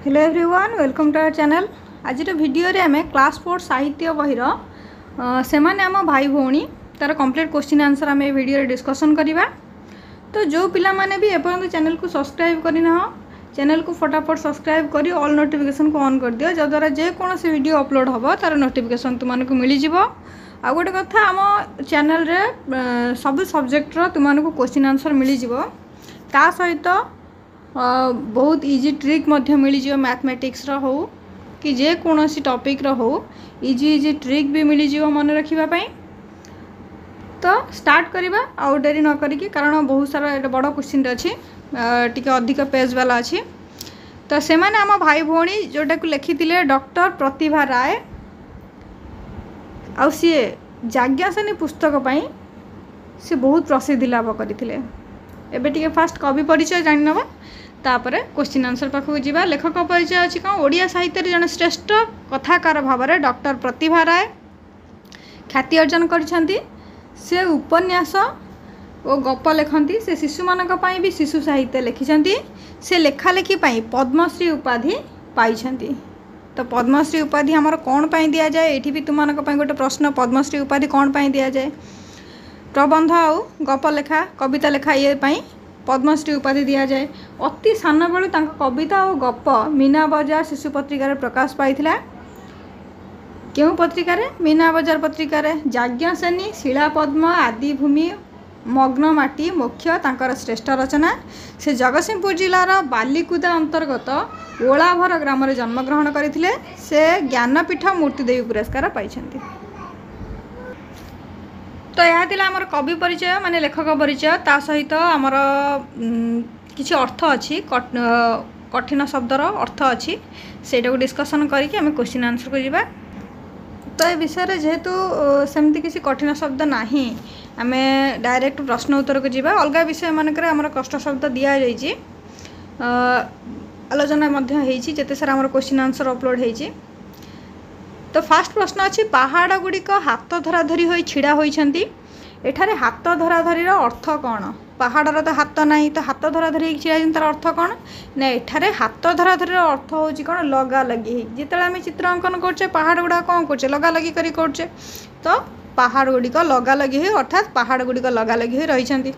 Hello everyone welcome to our channel. आज video रे आम क्लास 4 साहित्य बहिर से आम भाई भौणी तार कंप्लीट क्वेश्चन आंसर आम वीडियो रे डिस्कसन करवा। तो जो पिला माने भी एपर्यंत चैनल को सब्सक्राइब करना चैनल को फटाफट सब्सक्राइब कर ऑल नोटिफिकेशन को ऑन कर दियो, जद्वारा जेकोसी वीडियो अपलोड हम तार नोटिफिकेशन तुमको मिलଯିव। आ गोटे कथा आम चैनल रे सब सब्जेक्टर तुमको क्वेश्चन आंसर मिलଯିव, ता सहित बहुत इजी ट्रिक मिलଯିव मैथमेटिक्स रो हो कि जेकोसी टॉपिक रो हो इजी इजी ट्रिक भी मिलଯିव मन रखापी। तो स्टार्ट करवा आउ डेरी न करिकी, कारण बहुत सारा ये बड़ क्वेश्चन अच्छी टी अधिक पेज वाला अच्छी। तो से माने आम भाई भौणी जोटा को लिखी डॉक्टर प्रतिभा राय आ सी जाज्ञासेनी पुस्तक पाई सी बहुत प्रसिद्धि लाभ करते। एबे टी फास्ट कवि परिचय जानी नवा, तापर क्वेश्चन आंसर पाखक जावा। लेखक परिचय अच्छी कौन ओडिया साहित्य जन श्रेष्ठ कथाकार भाव में डॉक्टर प्रतिभा राय ख्याति अर्जन करछंती। से उपन्यास और गप लिखती, से शिशु मानक पई भी शिशु साहित्य लिखिछंती। से लेखालेखी पई पद्मश्री उपाधि पाइछंती। तो पद्मश्री उपाधि हमर कौन पई दिया जाए, एठी भी तुमनक पई गोटे प्रश्न, पद्मश्री उपाधि कौन पई दिया जाए? प्रबंध आउ गप लेखा कविता लेखा ये पई पद्मश्री उपाधि दिया जाए। अति सान बेलू कविता और गप मीना बजार शिशु पत्रिकार प्रकाश पाइथिला। क्यों पत्रिकार? मीना बजार पत्रिकार। जाज्ञासेनी शिला पद्म आदि भूमि मग्न माटी मुख्य तांकर श्रेष्ठ रचना। से जगतसिंहपुर जिलार बालीकुदा अंतर्गत ओलाभर ग्राम में जन्मग्रहण करथिले। से ज्ञानपीठ मूर्तिदेवी पुरस्कार पाइछंती। तो यह थिला हमर कवि परिचय माने लेखक परिचय, ता सहित आमर किछि अर्थ अच्छी कठिन शब्दर अर्थ अच्छी सेटा को डिस्कसन करके आम क्वेश्चन आंसर को जीवा। तो ये विषय जेहेतु सेमती किसी कठिन शब्द नाही, आम डायरेक्ट प्रश्न उत्तर को जीवा। अलग विषय मानकर आमर कष्ट शब्द दि जाइए, आलोचना मध्य होइछि, जेते सारा आमर क्वेश्चन आंसर अपलोड होइछि। तो फास्ट प्रश्न अच्छी पहाड़ गुड़िक हाथ धराधरी हो छिड़ा होइछंती। एठारे हाथ धराधरी अर्थ कौन? पहाड़र तो हाथ नहीं, तो हाथ धराधरी छिड़ा तार अर्थ कौन ना? एठारे हाथ धराधरी अर्थ हूँ कौन? लगा लगी। जिते आम चित्र अंकन करचे पहाड़ गुड़ा कौन करचे? लगा लगी करचे। तो पहाड़ गुड़िक लगा लगी हुई, अर्थात पहाड़ गुड़िक लगा लगी हुई रही।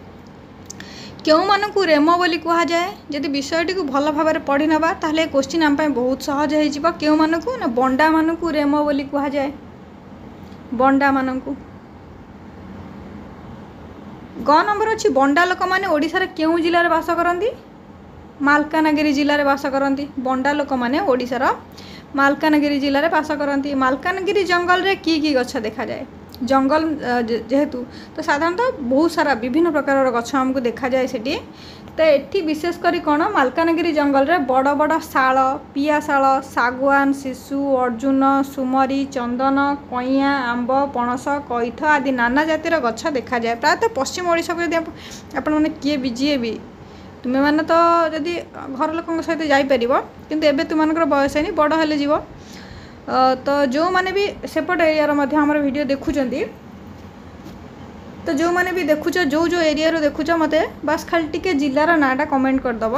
क्यों मानू रेम बोली कह जाए? जदि विषयटी को भल भाव में पढ़ी नवा ताहले क्वेश्चन आम बहुत सहज हो। क्यों मानू ना बंडा मानू रेम बोली कह जाए। बंडा मानू ग नंबर अच्छी बंडा लोक मैंने ओडिशार क्यों जिले बास करती? मालकानगिरी जिले में बास करती। बंडा लोक मैंने ओडिशार मालकानगिरी जिले में बास करती। मालकानगिरी जंगल रे की गछ देखा जाए? जंगल जेहेतु तो साधारणतः बहुत सारा विभिन्न प्रकार गछ आमको देखा जाए सेठी। तो एठी विशेषकर कौन मालकानगिरी जंगल रे बड़ बड़ शाल, पियाशाल, सागवान, शिशु, अर्जुन, सुमरी, चंदन, कईया, आंब, पणस, कईथ आदि नाना जातिर गछ देखा जाए। प्रायतः पश्चिम ओडिशा को यदि आपण मैंने किए भी जी भी तुम्हें मैंने तो जदि घर लोक सहित जापर किंतु एबे तुमनकर बयस नहीं बड़ हेले जीव। तो जो माने भी सेपट एरिया हमर वीडियो देखुचंती, तो जो माने भी देखुच जो एरिया रो देखुच मते बस खाली टिके जिलार नाटा कमेंट करदब,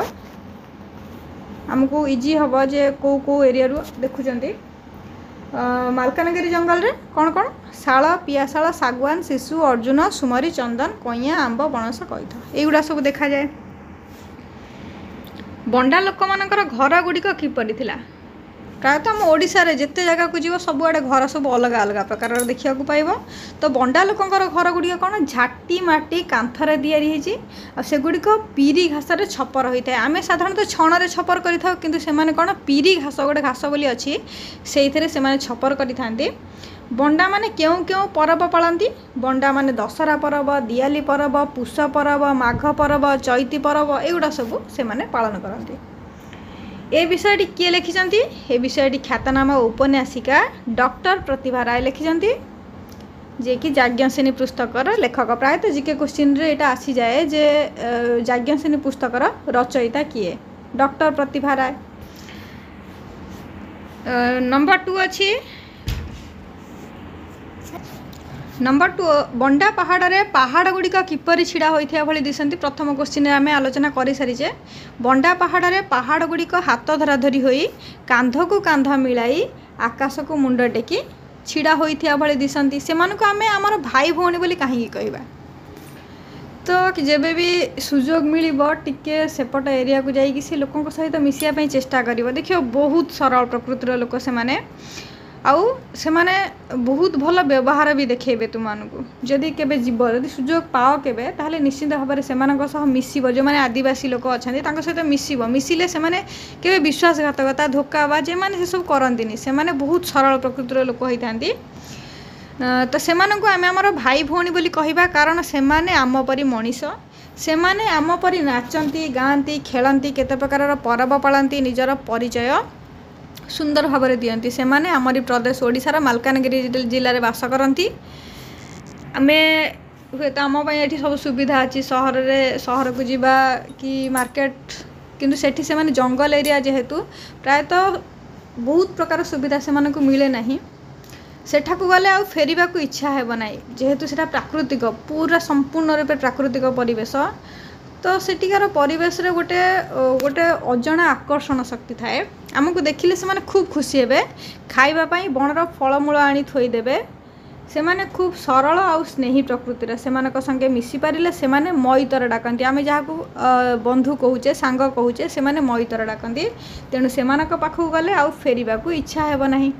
आमको इजी हम जे को एरिया रो देखुचंती। मालकानगिरी जंगल रे कौन कौन? शाल, पियाशाल, सागवान, शिशु, अर्जुन, सुमरी, चंदन, कईया, आंब, पणस, कईथ एगुड़ा सब देखा जाए। बंडा लोक मानकर घर गुड़िक किपरि थिला? प्रायतः आम ओडिशा रे जेते जगह को जीव सबुआड़े घर सब अलग अलग प्रकार देखा पाइब। तो बंडा लोकंकर घर गुड़िक कौन? झाटी माटी कांथरे तैयारी सेगुड़िक पीरी घास छपर होता है। आम साधारणतः छण छपर करें, किंतु सेमाने कौन पीरी घास गोटे घास बोली अच्छी से छपर करें। बंडा माने क्यों क्यों परब पालती? बंडा माने दशहरा परब, दिवाली परब, पुष परब, माघ परब, चैती परब एगुड़ा सब से पालन करती। ए विषयटी किए लिखिछंती? ए विषयटी ख्यातनामा उपन्यासिका डॉक्टर प्रतिभा राय लिखिछंती, जे कि जाज्ञासेनी पुस्तकर लेखक। प्रायतः जीके क्वेश्चन रे एटा आसी जाए जे जाज्ञासेनी पुस्तकर रचयिता किए? डॉक्टर प्रतिभा राय। नंबर 2 अच्छी नंबर 2 बंडा पहाड़ रे पहाड़ गुड़िक किपर छिड़ा होता भली दिशंती। प्रथम क्वेश्चन आम आलोचना कर सारीचे। बंडा पहाड़ रे पहाड़ गुड़िक हाथ धराधरी होई कांध को कांध मिलाई आकाश को मुंड टेकी छिड़ा होता भली दिशंती। से आम आमर भाई भौणी बोली कहीं कहवा। तो जेबे भी सुजोग मिल टिके सेपट एरिया को जाइए से लोकों सहित मिसापी चेष्टा कर। देखिए बहुत सरल प्रकृतिर लोक से माने आउ से माने बहुत भल व्यवहार भी देखेबे तुमको। जदि केबे जीव जदि सुजोग पाओ केबे ताहले निश्चित भाव में से मिसिबो। जो माने आदिवासी लोक अच्छा सहित मिसिबो। मिसिले से माने केबे विश्वासघातकता धोखा बा जे माने से सब करंतिनी। से माने बहुत सरल प्रकृतिर लोक होइतांती। तो से आम आमर भाई भौणी बोली कहवा कारण से आम परी मनीष। से आम परी नाचती गाँती खेलती केते प्रकार परब पालती निजर परिचय सुंदर भाव में दियंती। से आमरी प्रदेश ओडिशार मालकानगिरी जिले में बास करती। आम हे तो आम ये सब सुविधा अच्छी सहर को जीवा कि मार्केट किंतु सेठी से माने जंगल एरिया जेहेतु प्रायतः बहुत प्रकार सुविधा से मानक मिले नहीं। सेठा को गले आ फेरिबा को इच्छा हेब नाही जेहेतु सेटा प्राकृतिक पूरा संपूर्ण रूपे प्राकृतिक परिवेश। तो सेटिकार परिवेश रे गोटे गोटे अजଣା आकर्षण शक्ति थाए। आमको देखिले से माने खूब खुशी हेबे। खाइबा पई बनर फलमूल आनी थोई देबे। से माने खूब सरल आ स्नेही प्रकृतिर से मानक संगे मिसी पारिले से माने मईतर डाकंती। आमे जाहाकू बंधु कहूचे सांग कहूचे से माने मईतर डाकंती। तेणु से मानक पाखु गले आ फेरिबा को इच्छा हेब नाही।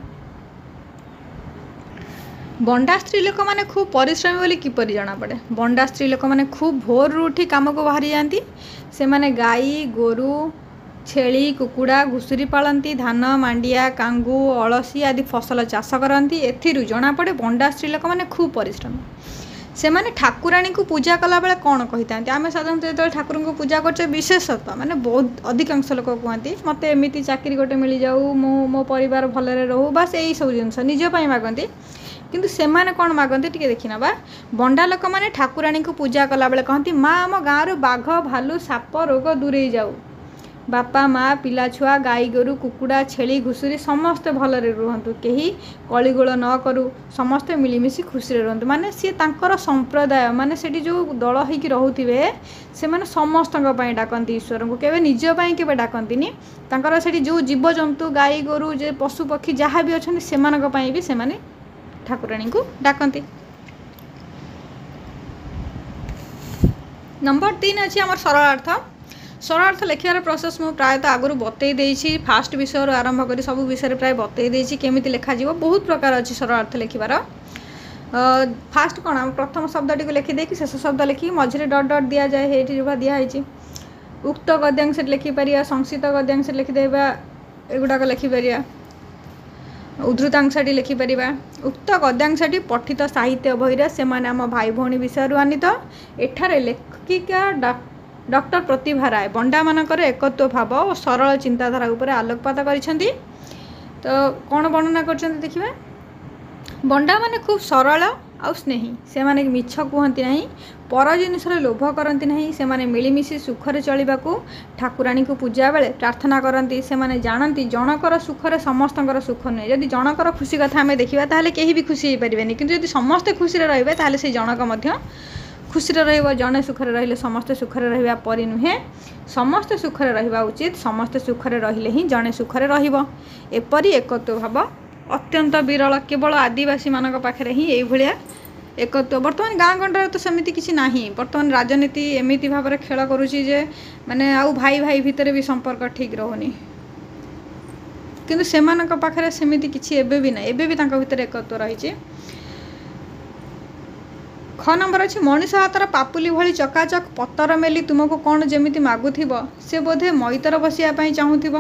बंडा स्त्री लोक मैंने खूब परिश्रमी बोली किपर जना पड़े। बंडा स्त्री लोक मैंने खूब भोर उठी काम को बाहरी जाती। से माने गाई गोरु छेली कुकुड़ा घुसुरी पालती धान मांडिया कांगू अलसी आदि फसल चाष करती। एथिरु जना पड़े बंडा स्त्री लोक मैंने खूब परिश्रमी। से माने ठाकुराणी को पूजा कला बेले कौन कही था आम साधारणतः जो ठाकुर को पूजा करते विशेषतः माने बहुत अधिकांश लोक कहती मत एमती चाकरी गोटे मिल जाऊ मो परिवार भलरे रहू बस यही सब जिनस निजपाई मागती। किंतु से माने कौन मागती टी देखी ना बंडा लोक मैंने ठाकुराणी को पूजा कला बेले कहती माँ आम गाँव बाघ भालू साप रोग दूरे जाऊ। बापा माँ पिला छुआ गाई गोरु कुकुड़ा छेली घुसुरी समस्ते भलरे रुहंतु कहीं कलिगोल न करू समस्ते मिलमिशि खुशी रुहंतु। माने सी तांकर संप्रदाय माने सेठी जो दल होइकी रहुथिबे से माने समस्तଙ୍କ ପାଇଁ डाकंती ईश्वर को केबे निज ପାଇଁ केबे डाकंतीनी। तांकर सेठी जो जीव जंतु गाई गोरु जे पशु पक्षी जहाँ भी अछंती सेमानଙ୍କ ପାଇଁ भी से माने ठाकुराणी को डाकंती। नंबर 3 अच्छी आम सरलार्थ। सरलार्थ लिखार प्रोसेस मु प्रायतः आगु बतई देछि। फास्ट विषय आरंभ करी सब विषय प्राय बतई देछि केमिति लेखा जीवो। बहुत प्रकार अच्छी सरलार्थ लिखार। फास्ट कौन आम प्रथम शब्दटी को लिखिदे कि शेष शब्द लिखिक मझे डट डट दि जाए। ये जो दिखाई उक्त गद्यांश लिखिपर संक्षिप्त गद्यांश लिखिदेवा एगुड़ाक लिखिपर उद्धृतांशटी लिखिपर। उक्त गद्यांशटी पठित साहित्य बहिरे से माने आम भाई भौणी विषय आनीत। एठारे लेखिका डॉक्टर प्रतिभा राय बंडा मानकर एकत्व भाव और सरल चिंताधारा उपर आलोकपात करिसेंती। तो कौन वर्णना करछंती देखिबा। बंडा माने खूब सरल आ स्नेही। से माने मिछ कहती ना पर जिनसर लोभ करती ना। से माने मिलिमिशि सुखरे चलिबाकू ठाकुराणी को पूजा बेले प्रार्थना करती। से माने जानती जनकर सुखरे समस्तଙ୍କର सुख नुहे। जदि जनकर खुशी कथा आम देखा ताहले केही भी खुशी हो पारे। किंतु यदि समस्ते खुशी रहिबे ताहले से जनक मध्य खुशी रहिबो। जने सुखरे रहिले समस्ते सुखरे रहिबा परि नुहे। समस्ते सुखरे रहिबा उचित। समस्ते सुखरे रहिले ही जने सुखरे रहिबो। एपरि एकत्व भाव अत्यंत विरल केवल आदिवासी मानक पाखरे ही एई भलिया एकत्व। बर्तमान गाँ गंडार तो सेमती किसी नाही। बर्तमान राजनीति एमिति भाव में खेल करुची जे माने आउ भाई भाई भितर भी संपर्क ठीक रहुनी। किंतु सेमानक पाखरे सेमिति किछि एबे भी ना। एबे भी तांका भितर एकत्व रहिछि। ख नंबर अच्छी मनीष हाथर पापुली भली चकाचक पतर मेली तुमको कौन जमीती मागुथिब से बोधे मईतर बसिया चाहूथिब।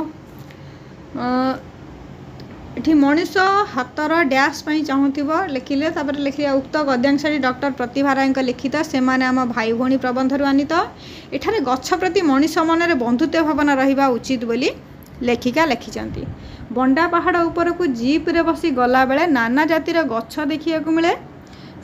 ये मनीष हाथर डैश चाहूथिब लिखिले तापर लिखिले उक्त गद्यांशटी डॉक्टर प्रतिभा राय लिखित। से माने आम भाई भौणी प्रबंधर आनीत। एठारे गछ प्रति मनीष मनरे बंधुत्व भावना रहिबा उचित बोली लेखिका लिखिचंती। बंडा पहाड़ उपर को जीप रे बसी गला बेले नाना जातिर गछ देखिया मिले।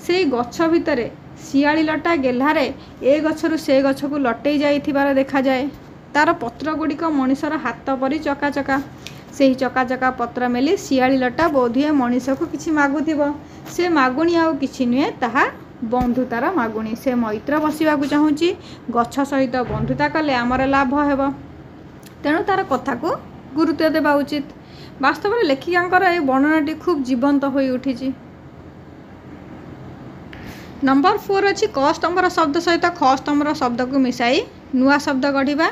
से गछ भितरे शियाली लटा गेल्हारे ए गछरु से गछ को लटई जाइथिबार देखा जाए। तार पत्र गुड़िक मनीषर हाथ परी चकाचका। से ही चका चका पत्र मेली शियाली लटा बोधे मनीष को किसी मागुथिबो से मागुणी आउ किछि नुहे ताहा बंधुतार मागुणी से मैत्र बसवा चाहूँगी गछ सहित बंधुता कले आमर लाभ हेब तेणु तार कथा को गुरुत्व देवा उचित। वास्तव में लेखिका ये वर्णनाटी खूब जीवंत हो उठी। नंबर 4 अच्छी क स्तंभर शब्द सहित ख स्तंभर शब्द को मिसाई नुआ शब्द गढ़ा।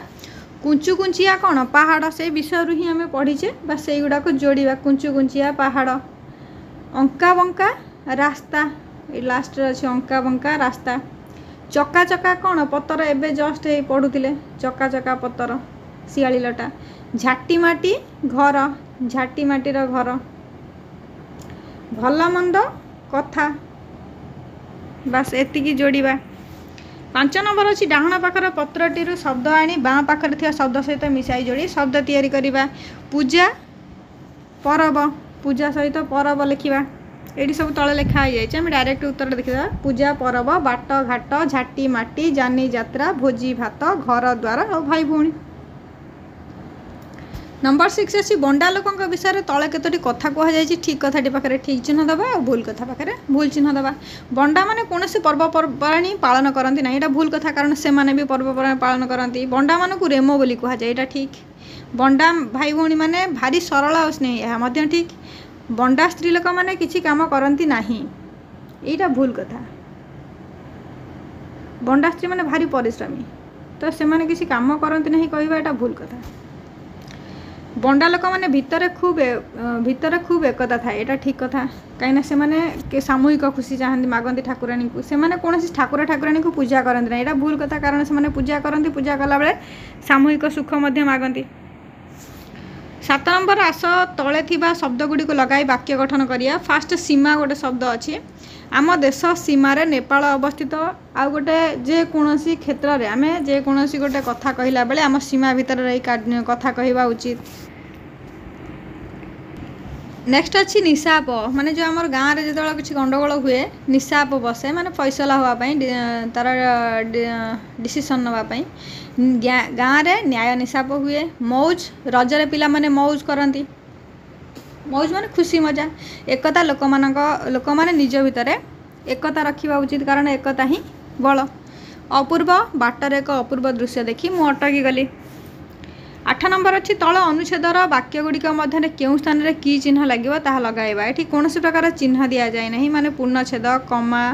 कुंचु कुंचिया कौन पहाड़ से विषय ही आम पढ़ीचे बा से गुड़ा को जोड़ा कुंचु कुंचिया पहाड़। अंका बंका रास्ता लास्ट अच्छे अंका बंका रास्ता। चका चका कौन पतर एवं जस्ट पढ़ुले चका चका पतर शियाली लटा। झाटी माटी घर झाटी माटीर घर। भल मंद कथा बस एतिकी जोड़ा। 5 नंबर अच्छी डाहण पाखर पत्रटी शब्द आनी बाँ पाखर थी शब्द सहित मिसाई जोड़ी शब्द तैयारी करवा। पूजा परब पूजा सहित परब लिखा ये सब तले लिखा हो जाए डायरेक्ट उत्तर देखा। पूजा परब बाट घाट झाटी माटी जानी जात्रा भोजी भात घर द्वार और भाई भौणी। नंबर 6 अच्छी बंडा लोकों विषय में तले कतोटी कथा कहुई ठीक कथाटी पाखे ठीक चिन्ह दबा और भूल कथा पाखे भूल चिन्ह दबा। बंडा माने कौन पर्वपर्वाणी पालन करती ना यहाँ भूल कथा कारण से भी पर्वपर्वाणी पालन करती। बंडा मान को रेमो बोली कहुए यहाँ ठीक। बंडा भाई भौणी मैंने भारी सरल और स्नेही यह ठीक। बंडा स्त्री लोक मैंने किसी काम करती ना यहाँ भूल कथा। बंडा स्त्री मैंने भारी परिश्रमी तो से मैंने किसी काम करती ना कहवा यहाँ भूल कथा। बंडा लोक मैंने भितर खूब एकता था यहाँ ठीक कथा कहीं से सामूहिक खुशी चाहती मागती ठाकुराणी को से कौन ठाकुर ठाकुराणी को पूजा करती ना यहाँ भूल कथा कारण से पूजा करती पूजा कला बेले सामूहिक सुख मागती। 7 नंबर आस तले थिबा शब्द गुड़ी को लगाई वाक्य गठन करिया। फास्ट सीमा गोटे शब्द अच्छी आम देश सीमार नेपाल अवस्थित आ गोटे जेकोसी क्षेत्र में आम जेकोसी गोटे कथा कहला बेले आम सीमा भितर रही कथा कहवा उचित। नेक्स्ट अच्छी निशाप माने जो आम गाँव में जो किसी गंडगोल हुए निशाप बसे माने फैसला होगापाई तार डिसीजन नापी गाँव में न्याय निशाप हुए। मौज रजरे पिला माने मौज करती मौज माने खुशी मजा एकता लोक माने निज भितर एकता रखा उचित कारण एकता ही बल। अपूर्व बाटर एक अपूर्व दृश्य देखी मु अटकी गली। 8 नंबर अच्छी तल अनुच्छेदर वाक्य गुड़िक मध्य केउं स्थान में की चिन्ह लगे ताहा लगाइबा। एठी कौन प्रकार चिन्ह दि जाए ना माने पूर्णछेद कमा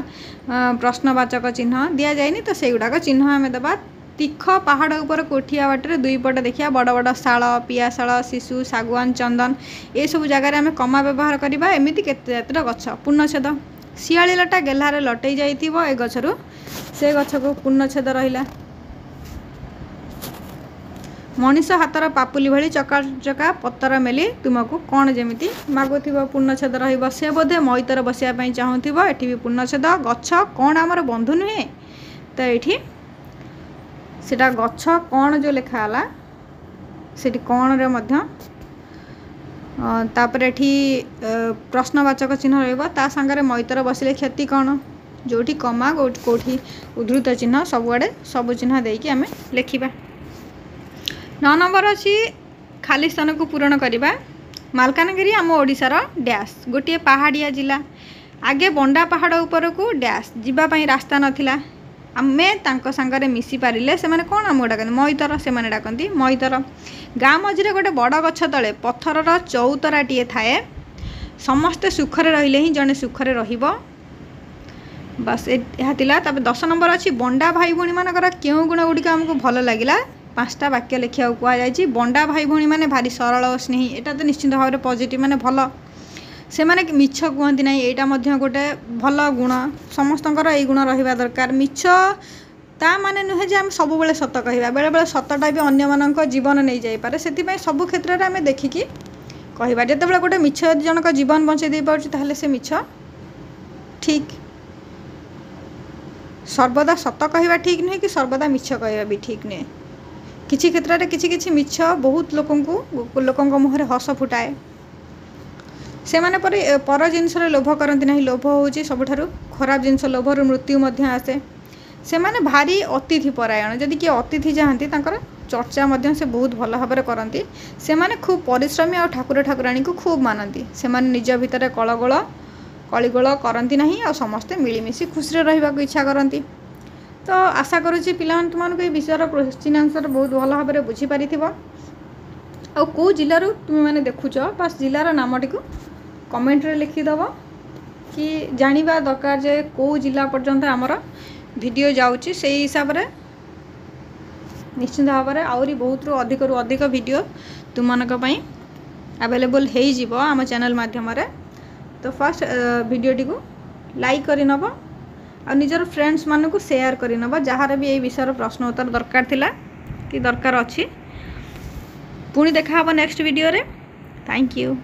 प्रश्नवाचक चिन्ह दि जाए तो से गुड़ाक चिन्ह आम देवा। तीख पहाड़ उपर कोठिया बाटर दुई पटे देखिया बड़ बड़ शाल पियाशाल शिशु सागुआन चंदन ये सब जगह आम कमा व्यवहार करवा। एमती केते गछ पूर्णछेद शियाली लटा गेल्हारे लटई जाइथिबो ए गछरु से गछ को पूर्णछेद रहिला। मनीष हाथर पापुली भली चका चका पत्तर मेली तुमको कौन जमी मागुथिबो पूर्णछेद रहिबो। से बोधे मैतर बसिया चाहूथिबो एठी भी पूर्णछेद। गछ कौन आमर बंधु नुहे तो ये सेटा गछ कौन जो लिखाला सेठी कौन रे मध्य तापर एठी प्रश्नवाचक चिन्ह रहिबो ता संगे मैतर बसिले क्षति कौन जोठी कमा कोठी उद्धृत चिन्ह सबुआड़े सब चिन्ह देकी आम लिखा। 9 नंबर अच्छी खाली स्थान को पूरण करवा। मालकानगिरी आम ओडिशार डैश गोटे पहाड़िया जिला आगे बंडा पहाड़ उपर को डैश जीवाई रास्ता नाला आमे तांको सांगरे मिसी पारिले से माने कौन आम डाकती मैतर से माने डाकती मैतर। गाँ मझे गोटे बड़ गछ तले पत्थरर चौतराटीए थाए समस्ते सुखरे रहिले ही जड़े सुखरे रहिबो बस यह 10 नंबर अच्छी बंडा भाई भौणी मानकर केउं गुण गुड़िक आमको भल लगिला 5टा वाक्य लिखा कहुई। बंडा भाई भौणी माने भारी सरल और स्नेही एटा तो निश्चित भाव में पॉजिटिव माने भल से माने मिछ कहती ना यहाँ गोटे भल गुण समस्तଙ୍କର यही गुण रहा दरकार। मिछ ता माने नुहे जे आम सब बेले सत कहवा बेले बेले सतटा भी अन्य मानक जीवन नहीं जाइपे से सब क्षेत्र में आम देखिकी कहवा जिते गोटे मिछ जनक जीवन बंचाई दे पार्छ ताहले से मिछ ठीक। सर्वदा सत कहवा ठीक नुहे कि सर्वदा मिछ कहवा भी ठीक नुहे। किसी क्षेत्र में किसी मिछ बहुत लोकों मुहर हस फुटाए से माने पर जिनस लोभ करती ना लोभ हूँ सबुठ खराब जिनस लोभर मृत्यु आसे से माने भारी अतिथि परायण जदि किए अतिथि चाहती चर्चा मध्य से बहुत भल भाव करती से माने खूब परिश्रमी और ठाकुर ठाकुराणी को खूब मानती से माने निज भितर कलगोल कलिगोल करती नहीं और समस्ते मिलमिशि खुशी रहा इच्छा करती। तो आशा करुँची पिला तुमको ये विषय क्वेश्चन आंसर बहुत भल भाव बुझीपारि आ कौ जिलूर तुम मैंने देखुच बास जिलार नामटी को कमेंट रे लिखिदेव कि जानिबा दरकार जे कौ जिला पर्यंत आमर वीडियो जाउची से हिसाब रे निश्चित भाव में आहरी बहुत अधिक वीडियो तुम मानी अवेलेबल हो जीव आम चैनल माध्यम रे। तो फर्स्ट वीडियोटी को लाइक कर नब आ निजर फ्रेंड्स मान को शेयर कर नब जार भी ये विषय प्रश्न उत्तर दरकार थिला कि दरकार अच्छी। पुणी देखा नेक्स्ट वीडियो रे। Thank you.